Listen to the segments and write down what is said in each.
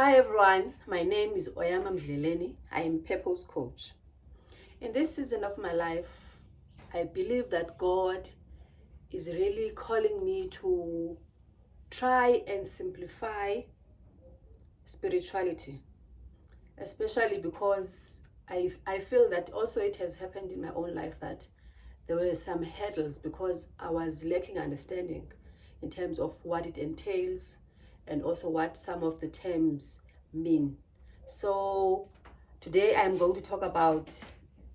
Hi everyone, my name is Oyama Mdleleni. I am Purpose Coach. In this season of my life, I believe that God is really calling me to try and simplify spirituality, especially because I feel that also it has happened in my own life that there were some hurdles because I was lacking understanding in terms of what it entails and also what some of the terms mean. So today I'm going to talk about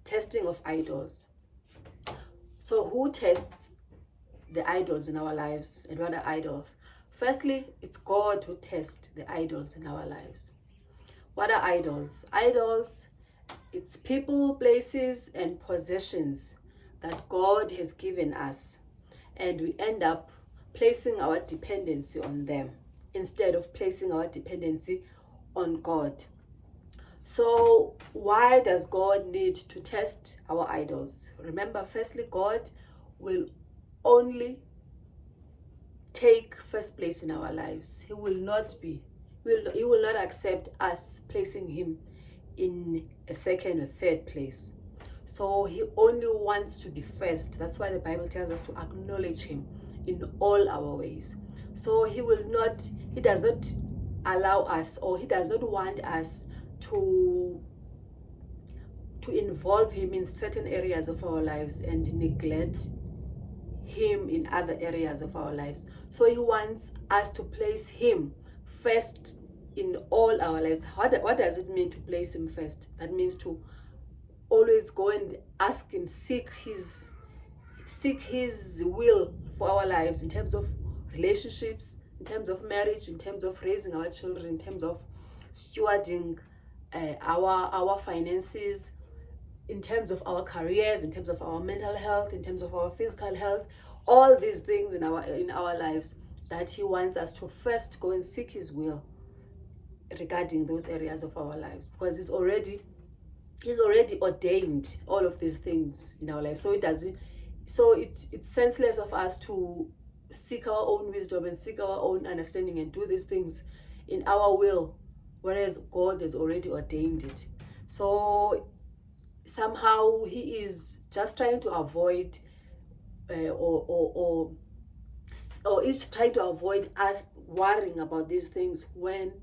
testing of idols. So who tests the idols in our lives and what are idols? Firstly, it's God who tests the idols in our lives. What are idols? Idols, it's people, places, and possessions that God has given us, and we end up placing our dependency on them instead of placing our dependency on God. So why does God need to test our idols? Remember, firstly, God will only take first place in our lives. He will not accept us placing him in a second or third place. So he only wants to be first. That's why the Bible tells us to acknowledge him in all our ways. So he does not allow us, or he does not want us to involve him in certain areas of our lives and neglect him in other areas of our lives. So he wants us to place him first in all our lives. What does it mean to place him first? That means to always go and ask him, seek his will for our lives in terms of relationships, in terms of marriage, in terms of raising our children, in terms of stewarding our finances, in terms of our careers, in terms of our mental health, in terms of our physical health, all these things in our lives, that he wants us to first go and seek his will regarding those areas of our lives, because he's already ordained all of these things in our lives. So it's senseless of us to seek our own wisdom and seek our own understanding and do these things in our will, whereas God has already ordained it. So somehow he is just trying to avoid or is trying to avoid us worrying about these things when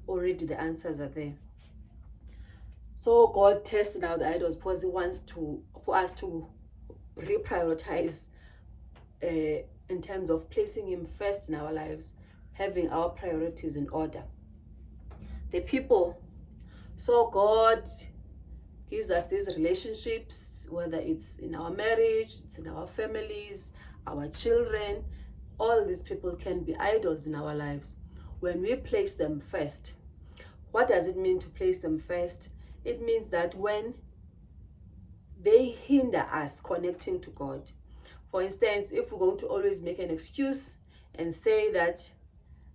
already the answers are there. So God tests now the idols because he wants for us to reprioritize in terms of placing him first in our lives, having our priorities in order. The people. So God gives us these relationships, whether it's in our marriage, it's in our families, our children. All these people can be idols in our lives when we place them first. What does it mean to place them first? It means that when they hinder us connecting to God. For instance, if we're going to always make an excuse and say that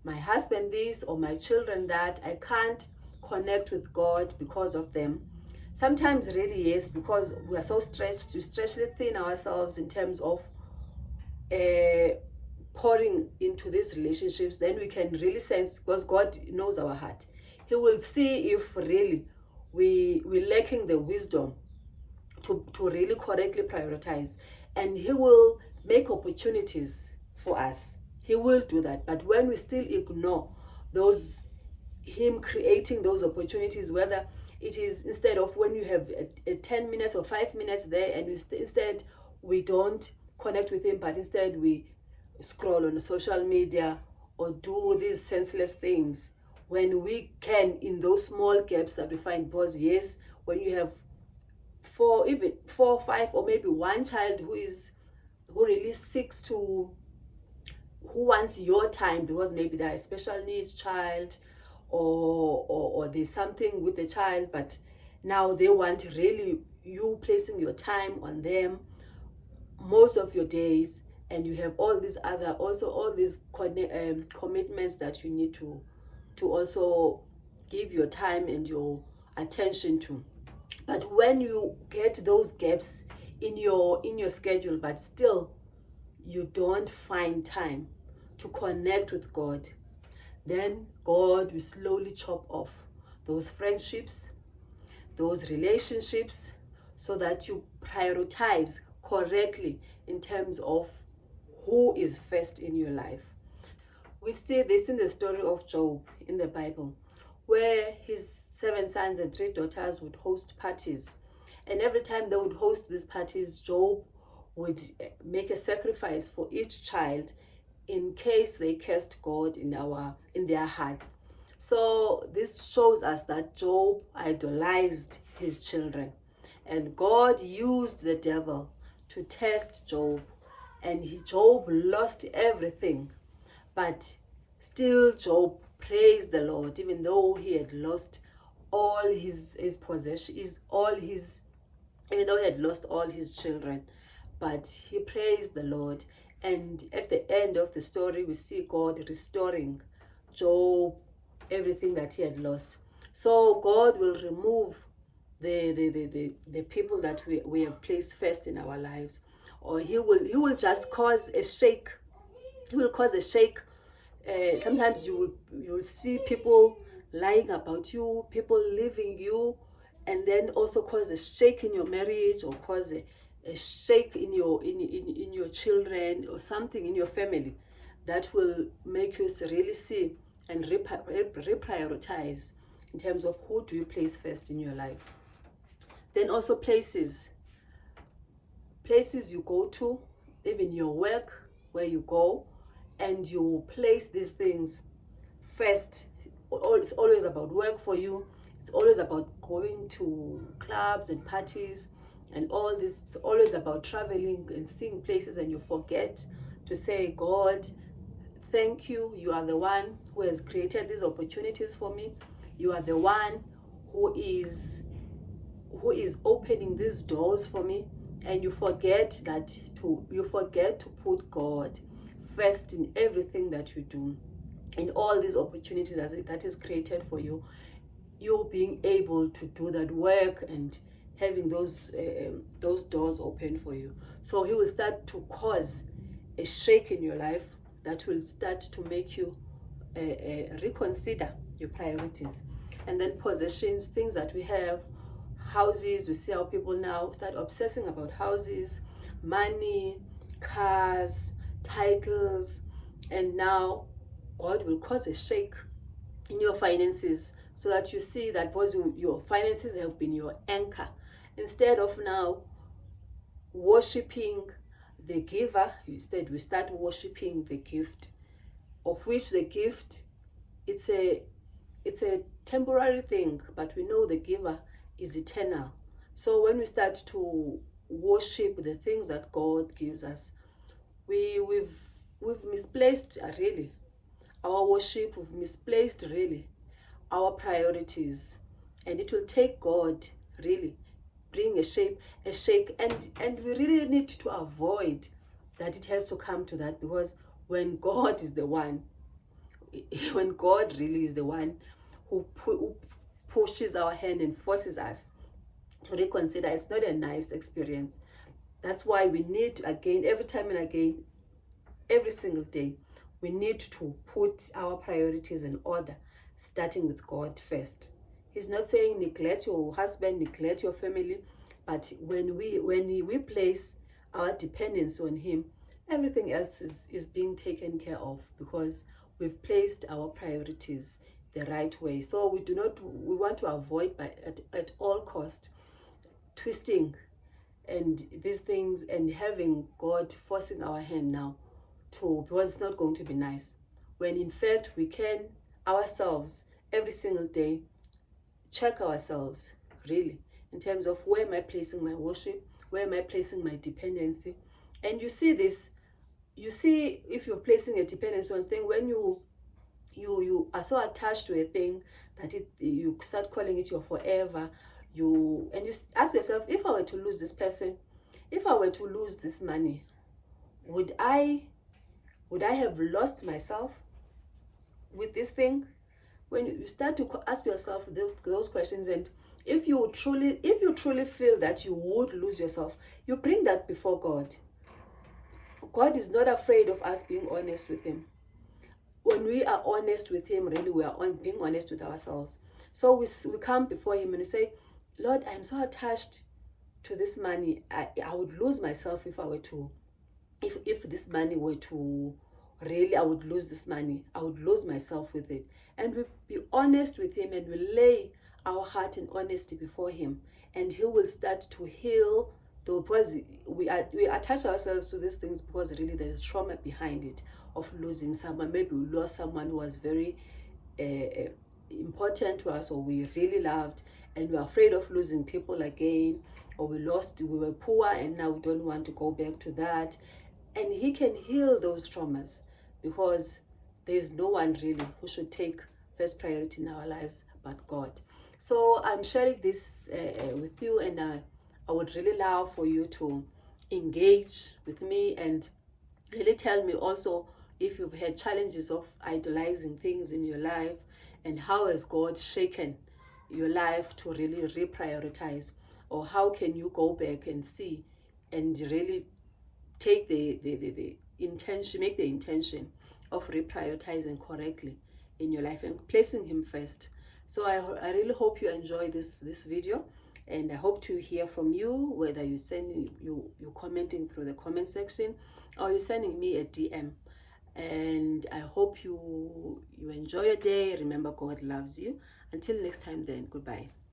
my husband this or my children that, I can't connect with God because of them. Sometimes really yes, because we are so stretched, we stretch thin ourselves in terms of pouring into these relationships. Then we can really sense, because God knows our heart. He will see if really we're lacking the wisdom to really correctly prioritize, and he will make opportunities for us. He will do that. But when we still ignore him creating those opportunities, whether it is instead of when you have a 10 minutes or 5 minutes there, and instead we don't connect with him, but instead we scroll on social media or do these senseless things, when we can, in those small gaps that we find. Because yes, when you have even 4, 5, or maybe one child who really who wants your time, because maybe they're a special needs child, or there's something with the child, but now they want really you placing your time on them most of your days, and you have all these commitments that you need to also give your time and your attention to. But when you get those gaps in your schedule, but still you don't find time to connect with God, then God will slowly chop off those friendships, those relationships, so that you prioritize correctly in terms of who is first in your life. We see this in the story of Job in the Bible, where his 7 sons and 3 daughters would host parties. And every time they would host these parties, Job would make a sacrifice for each child in case they cursed God in their hearts. So this shows us that Job idolized his children. And God used the devil to test Job. And Job lost everything. But still Job praised the Lord, even though he had lost all his possessions, even though he had lost all his children. But he praised the Lord. And at the end of the story, we see God restoring Job everything that he had lost. So God will remove the people that we have placed first in our lives, or he will just cause a shake. He will cause a shake. Sometimes you'll see people lying about you, people leaving you, and then also cause a shake in your marriage, or cause a shake in your children, or something in your family that will make you really see and reprioritize in terms of who do you place first in your life. Then also places you go to, even your work, where you go, and you place these things first. It's always about work for you. It's always about going to clubs and parties and all this. It's always about traveling and seeing places, and you forget to say, God, thank you. You are the one who has created these opportunities for me. You are the one who is opening these doors for me. And you forget to put God first in everything that you do, in all these opportunities that is created for you. You being able to do that work and having those doors open for you. So he will start to cause a shake in your life that will start to make you reconsider your priorities. And then possessions, things that we have, houses. We see how people now start obsessing about houses, money, cars, titles, and now God will cause a shake in your finances, so that you see that your finances have been your anchor. Instead of now worshiping the giver, instead we start worshiping the gift, of which the gift, it's a temporary thing, but we know the giver is eternal. So when we start to worship the things that God gives us, we've misplaced really our worship. We've misplaced really our priorities, and it will take God really bring a shake, and we really need to avoid that it has to come to that, because when God is the one, when God really is the one who pushes our hand and forces us to reconsider, it's not a nice experience. That's why we need, again, every time and again, every single day, we need to put our priorities in order, starting with God first. He's not saying neglect your husband, neglect your family, but when we place our dependence on him, everything else is being taken care of, because we've placed our priorities the right way. So we want to avoid at all cost twisting and these things, and having God forcing our hand now, because it's not going to be nice. When in fact we can ourselves every single day check ourselves really in terms of, where am I placing my worship, where am I placing my dependency. And you see this, if you're placing a dependency on thing, when you are so attached to a thing that you start calling it your forever, and you ask yourself, if I were to lose this person, if I were to lose this money, would I have lost myself with this thing? When you start to ask yourself those questions, and if you truly feel that you would lose yourself, you bring that before God. God is not afraid of us being honest with him. when we are honest with him, really we are being honest with ourselves. So we come before him and we say, Lord, I'm so attached to this money. I would lose myself if I were to, if this money were to, really I would lose this money. I would lose myself with it. And we be honest with him, and we lay our heart in honesty before him, and he will start to heal. Because we attach ourselves to these things because really there is trauma behind it, of losing someone. Maybe we lost someone who was very important to us, or we really loved, and we're afraid of losing people again. Or we were poor and now we don't want to go back to that. And he can heal those traumas, because there's no one really who should take first priority in our lives but God. So I'm sharing this with you, and I would really love for you to engage with me and really tell me also if you've had challenges of idolizing things in your life, and how has God shaken your life to really reprioritize, or how can you go back and see and really take the intention, make the intention of reprioritizing correctly in your life and placing him first. So I really hope you enjoy this video, and I hope to hear from you, whether you're commenting through the comment section, or you're sending me a DM. And I hope you enjoy your day. Remember, God loves you. Until next time then, goodbye.